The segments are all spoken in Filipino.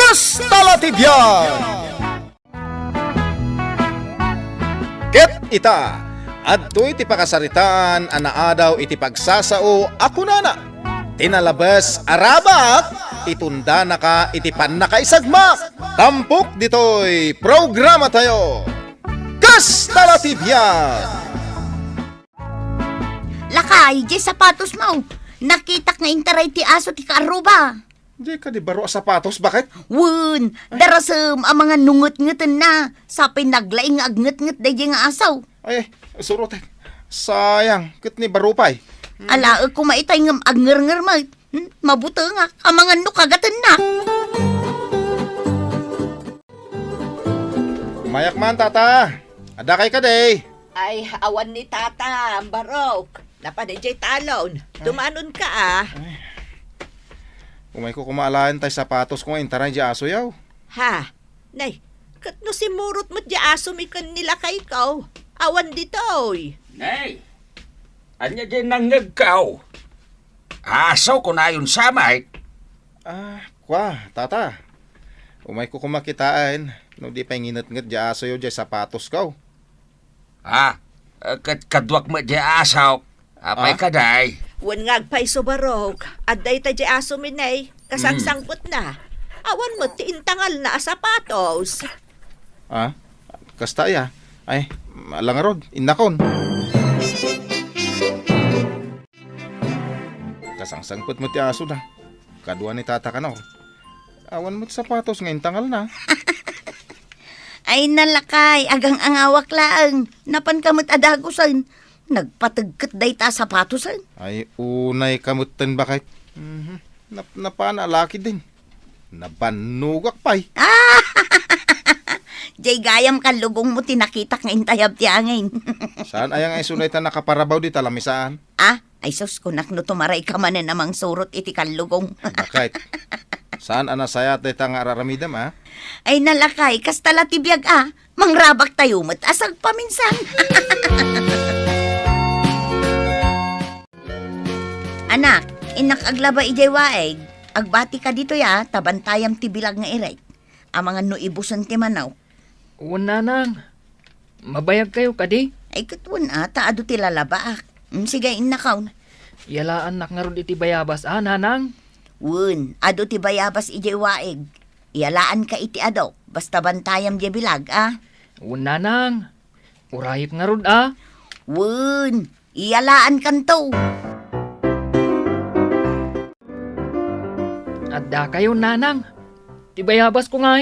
Kastalatibyan! Ket ita, adto iti pakasaritaan anaadaw iti pagsasao ako nana. Tinalabas arabak, itunda na ka iti pannakaisagmak. Tampok ditoy programa tayo. Kastalatibyan! Lakay, di sapatos mo. Nakitak nga intaray ti aso ti kaaruba. Di ka di baro sapatos, bakit? Wun, darasam ang mga nungot-ngutan na. Sapay naglaing agngot-ngot day nga asaw. Ay, surotek. Sayang, kit ni barupay. Ala, kung maitay nga agnger-nger mo. Mabuto nga, ang mga nukagatan na. Mayak man, tata. Ada kay ka day. Ay, awan ni Tata, Barok. Napanay talon. Tumanon ka ah. Umay ko kumaalaan tay sapatos ko ngayon, taray di aso yaw. Ha? Nay, kat no si Murot mo di aso mi kan nila kay ikaw. Awan ditoy. Nay, anya din nang nagkaw. Asaw ko na yun samay. Kwa, tata. Umay ko kumakitaan, no di pa nginat-ngat di aso yaw di sapatos kaw. Kadwak mo di asaw. Apay kaday. Wan ngagpay so Barok. Aday ta di aso mi nay. Kasangsangpot na. Awan mo ti intangal na sapatos. Kasta ya. Ay, malangarod, innakon. Kasangsangpot mo ti aso na. Kadwa ni tata ka na. Awan mo ti sapatos ngayon tangal na. Ay nalakay, agang angawak laang. Napan kamot adagusan. Nagpatagkat day ta sapatosan. Ay, unay kamutan bakit? Napanalaki din. Nabanugak pa'y. Jay gayam ka lugong mo tinakitak nga intayab ti angin. Saan ayang ay sunay ta nakaparabaw di talamisaan? Ay sus, kunak no tumaray ka man na namang surot iti kalugong. Bakit? Saan anasaya tayo nga araramidam, ha? Ay nalakay, kastala tibiyag mangrabak tayo mat asag paminsan. Anak, inak aglaba ijay waeg. Agbati ka dito ya, tabantayam ti bilag nga iray. Ang mga nuibusan ti manaw. Una nang. Mabayag kayo kadi. Ay katwan taado ti lalabaak. Sige, inakaw. Yalaan nak nga ron iti bayabas, nanang. Wun, ado ti bayabas ijay waeg. Yalaan ka iti ado, basta bantayam di bilag, Una nang. Urayip nga ron, Wun, iyalaan kanto. Adda kayo, nanang. Ti bayabas ko nga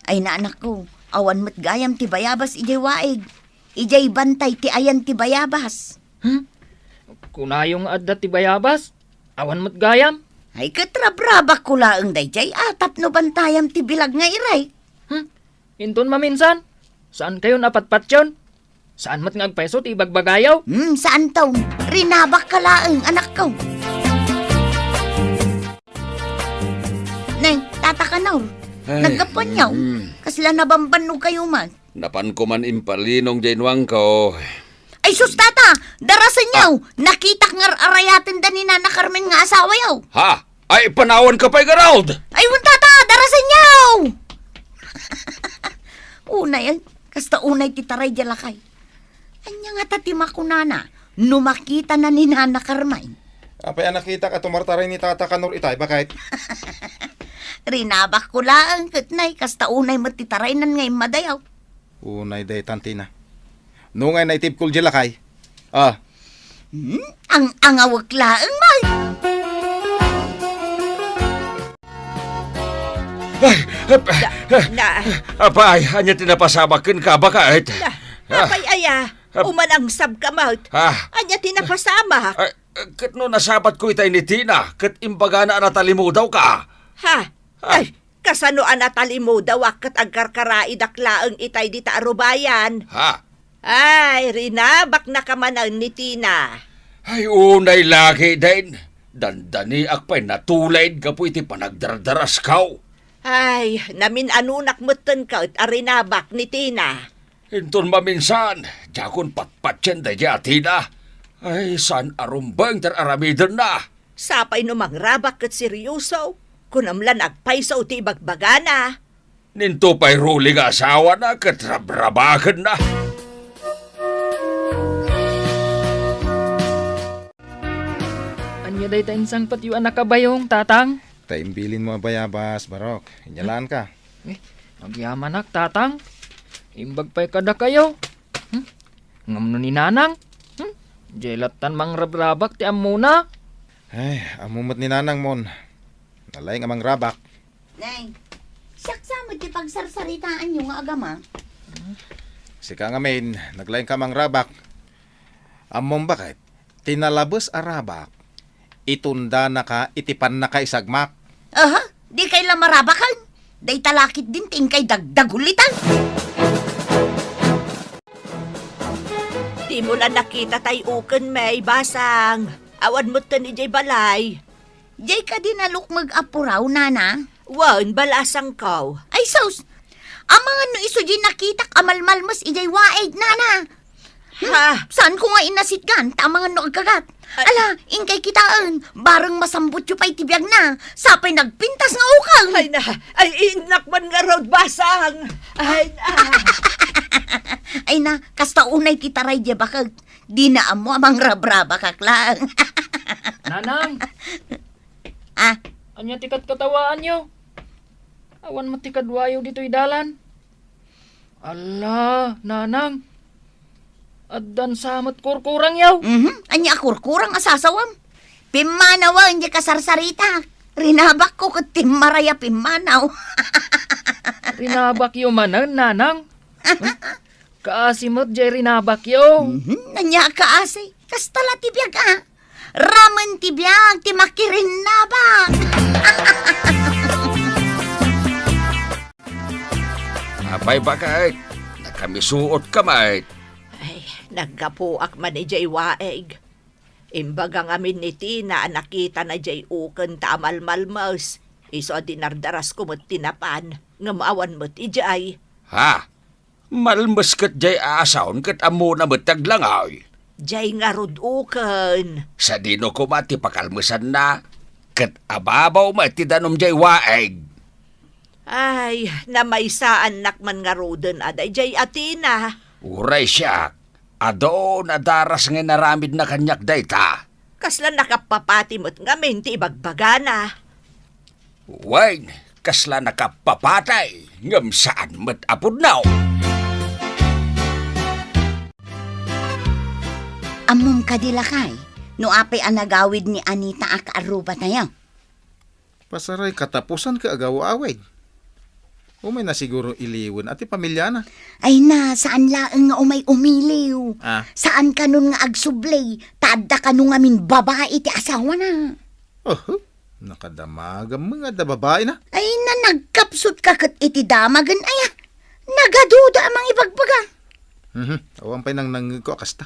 Ay naanak ko, awan mo't gayam ti bayabas ijay waeg. Ijay bantay ti ayan ti bayabas. Kunayong adda ti bayabas. Awan mo't gayam. Ay katrabrabak ko laang dayjay atap no bantayam ti bilag nga iray. Inton maminsan. Saan kayo napatpat yun? Saan mo't ngagpeso ti bagbagayaw? Saan taon? Rinabak ka laang anak ko. Nay, tatakanaw. Nagkapanyaw. Kasla nabambanog kayo man. Napan ko man impalinong jainwang ko. Ay sus tata, darasan yaw. Nakita nga arayatin da ni Nana Carmen nga asawa yaw. Ha? Ay, panawan ka pa'y Gerald! Ay wun tata, darasan yaw. Unay, kasta unay titaray jalakay. Anya nga tatima ko nana, numakita na ni Nana Carmen. Apay nakita ka tumartaray ni tata kanor itay, bakit? Rinabak ko lang, katnay, kasta unay matitaray nan ngay madayaw. Unay day tantina. Nungay na itip kul jilakay. Ang angawag laang mal. Apay, anya tinapasamakin ka bakit? Napay aya, umanang sab ka maut. Anya tinapasama. Kat no nasabat ko itay ni Tina, kat imbaga na natalimudaw ka. Ay, kasano anatalimu daw kat agkarkarai daklaang itay di taarubayan. Ay, rinabak na kamanan ni Tina. Ay, unay lagi din. Dandani akpay natulaid ka po iti panagdardaras kaw. Ay, namin anunak mutan ka at arinabak ni Tina. Inton maminsan, jakon patpatyan da Tina. Ay, san arumbang tar aramidan na. Sapay no mangrabak kat seryoso. Kunamlan agpaisaw ti ibagbagana. Ninto pa'y ruli nga asawa na katrabrabakan na. Anya day ta insang patyuan na kabayong, tatang. Taimbilin mo ang bayabas, Barok. Inyalaan ka. Nagyaman nak, tatang. Imbag pa'y kada kayo. Ngamno ni nanang. Jelatan mang rabrabak ti amuna. Ay, amumot ni Nanang mon. Nalay nga mang rabak. Nay, saksa mo ti pagsarsaritaan yung nga agama. Sika nga main, naglaing ka mang rabak. Among bakit? Tinalabos a rabak. Itunda na ka, itipan na ka isagmak. Aha, di kay lamarabakan. Day talakit din ting kay dagdagulitan. Di mo lang nakita tay uken may basang. Awan mo to ni Jay Balay. Jay ka din alukmag apuraw, nana. Wan, balasang kaw. Ay, sos. Ang mga no iso di nakitak amalmal mas ijay waeg, nana. Ha? Saan ko nga inasitgan? Tamang no agkagat. Ala, ingkay kitaan. Barang masambot yu pa'y tibiyag na. Sapay nagpintas nga ukang. Ay na, ay inakman nga road basang. Ay na. Ay na, kasta unay titaray di bakag. Di na amo amang rabraba kaklang. Nanang, Ah, anya tikat katawaan nyo. Awan matikadwayo dito'y dalan. Ala, nanang. Addan samot kurkurang yaw. anya kurkurang asasawam. Pimanawa, hindi ka sarsarita. Rinabak ko kat timmaraya pimanaw. Rinabak yo manan, nanang. Kaasimot jay rinabak yo. Nanya ka ase. Kastala tibiyag ah. Ramen tibiyag, timakirin nabak. Apay ba kahit? Nakamisuot ka mait. Ay, naggapuak man ni Jay Waeg. Imbag ang amin ni Tina, nakita na Jay uken ta amalmalmas. Iso dinardaras ko mo't tinapan. Ngamawan mo't ijay. Ha? Malmas kat jay asaon kat amo na mataglangaw. Jay nga rod uken. Sa dino ko mati pakalmasan na. Kat ababaw mati danom jay waeg. Ay, namaysaan nakman nga roden aday Jay Atina. Uray siya. Ado na daras nga naramid na kanyak dayta. Kasla nakapapati mo't ngamin ti ibagbagana. Wain, kasla nakapapatay. Ngam saan mat apod now. Amom kadilakay. No apay ang nagawid ni Anita ak aruba tayo. Pasaray katapusan ka agaw-away. Umay na siguro iliwan at pamilya na. Ay na, saan laeng nga umay umiliw? Ah. Saan ka nun nga agsublay? Tada ka nun nga min babae ti asawa na. Oh, nakadamagang mga da babae na. Ay na, nagkapsot ka kat iti damagan ay ah. Nagaduda amang ibagbaga. Awan pa'y nang ko akasta.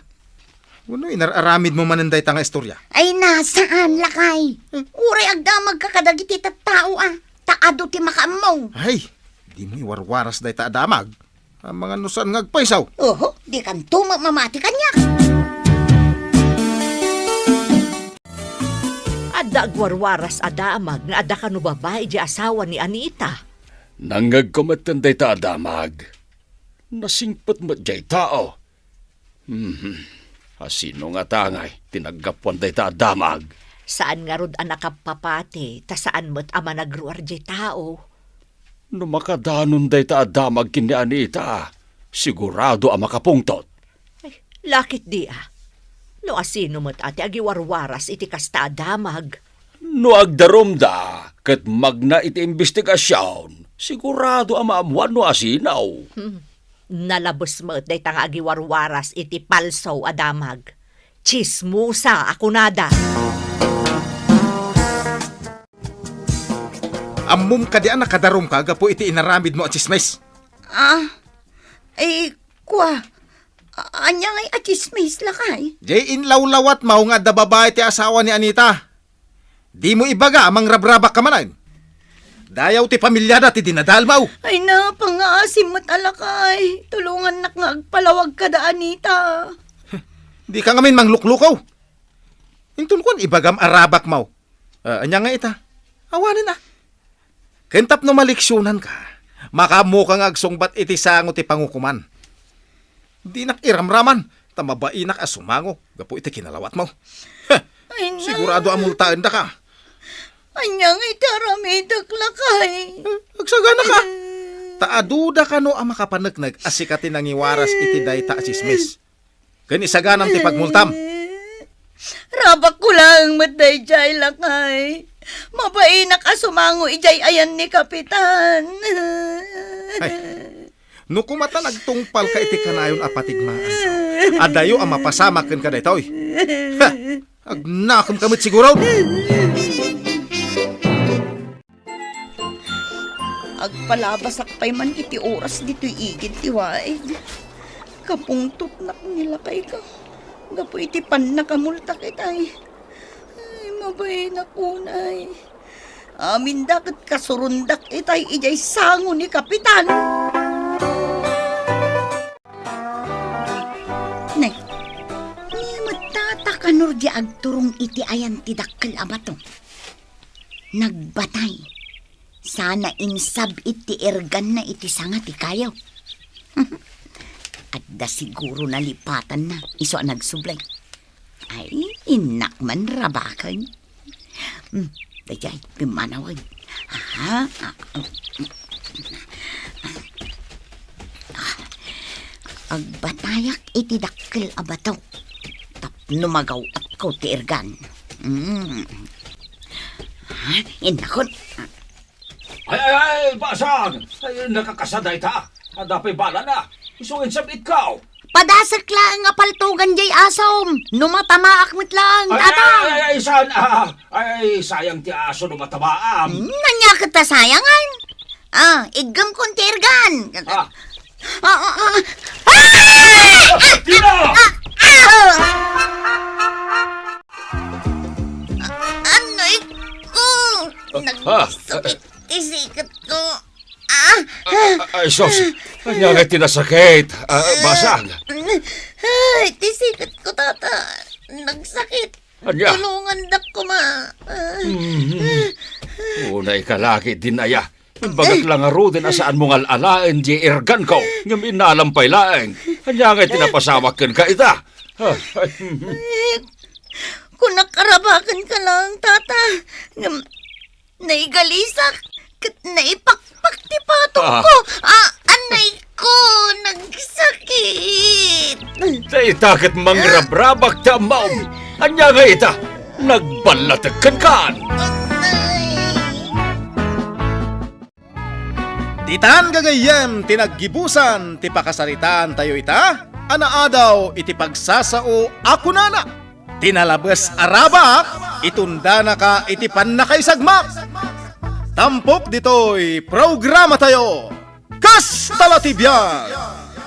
Uno, inararamid mo mananday tanga istorya. Ay na, saan lakay? Uray agdamag ka kadagiti tattao ah. Taado ti makaamaw. Ay, di mo iwarwaras day ta adamag. Ang mga nusan ngagpaisaw. Oho, di kan mamati kanya. Adda agwarwaras adamag nga adda kanu babae di asawa ni Anita. Nangag kumatanday ta adamag. Nasingpot mo jay tao. Asino nga tangay, tinaggapuan day ta adamag. Saan nga rod ang nakapapati, ta saan mo't ama nagruar di tao. No makadanon day ta adamag kini Anita, sigurado ang makapungtot. Ay, lakit di ah. No asino mo't ati agiwarwaras iti kasta adamag. No agdarom da, kat magna iti investigasyon, sigurado ang maamuan no asinaw. Nalabos mo't day tanga agiwarwaras iti palso adamag. Chismusa ako nada. Amum ka diyan nakadarom ka, gapo iti inaramid mo at chismes. Ay, kwa. Anya ngay achismis lakay. Jay inlawlawat mao nga da babae ti asawa ni Anita. Di mo ibaga amang rabrabak ka manan. Dayaw ti pamilyada ti dinadalmaw. Ay na, pangaasim mo't alakay. Tulungan nak nga agpalawag ka da, Anita. Di ka ngamin mangluklukaw. Intun kon ibagam arabak maw. Anya nga ita. Awanin na. Kentap no maliksyonan ka, makamukang agsungbat iti sango ti pangukuman. Di nakiramraman, tamabainak asumango, gapo iti kinalawat mo. Ay na. Sigurado amultaan da ka. Anyang itaramidak lakay. Agsagana ka. Taaduda ka no ang makapanagnog asikatin ang iwaras iti dayta asismis. Kanisaganam ti pagmultam. Rabak ko lang matday jay lakay. Mabainak asumango ijay ayan ni Kapitan. Ay, no kumata nagtungpal ka iti kanayon apatigmaan ka. Adayo ang mapasama ken ka daytoy. Agnakam kamit siguro. Agpalabasak pa'y man iti oras dito'y igid ti waig. Kapungtot nak nila kay ka. Gapo iti pan nakamulta kitay. Ay, mabay na kunay. Amin dakat kasurundak itay ijay sango ni Kapitan. Nay, ni matatakanor di agturong iti ayan ti dakkel abato. Nagbatay. Sana insab iti ergan na iti sanga ti kayaw. At da siguro nalipatan na iso ang nagsublay. Ay, inak man rabakan. Dayay, pimanawag. Aha. Agbatayak iti dakkel abato. Tapno magaw at ko ti ergan. Inakon. Ay, basag! Ay, nakakasaday ta. Dapay bala na. Isungin sabit ka. Padasak lang nga paltugan jay asom. Numatamaak mit lang, tatang. Ay, sayang ti aso no matamaam. Nanya kita sayangan. Igam kong tirgan. Tino! Anoy ko. Nagsakit isikat ko. Ay, sos. Kanya nga tinasakit. Basag. Ay, tisikat ko, tata. Nagsakit. Anya? Tulungan dak ko, ma. Unay kalaki din aya. Bagak lang aro din asaan mong alalain di ergan ko. Ngam inalampay laeng. Kanya nga tinapasawak ka ita. Kung nakarabakan ka lang, tata. Naigalisak. Naipakpak ti patong ko. Anay ko. Nagsakit. Itakit mangrabrabak ta maum. Anya nga ita. Nagbalatakan kan. Titan gagayem tinaggibusan ti pakasaritaan tayo ita. Anaadaw iti pagsasao ako nana. Tinalabas arabak itunda na ka iti pannakaisagmak. Tampok ditoy programa tayo. Kastalatibyan.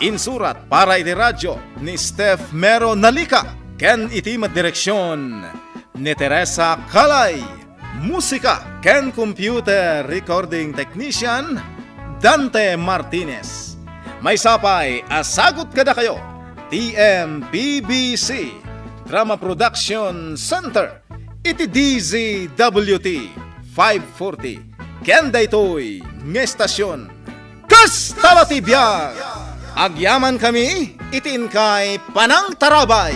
Insurat para iti radyo ni Steph Mero Nalika. Ken iti direksyon ni Teresa Kalay. Musika ken computer recording technician Dante Martinez. May sapay asagot kada kayo. TMPBC Drama Production Center. Iti DZWT 540 Kenda ito'y ngestasyon. Kastalatibyan! Agyaman kami, itin kay Panang Tarabay.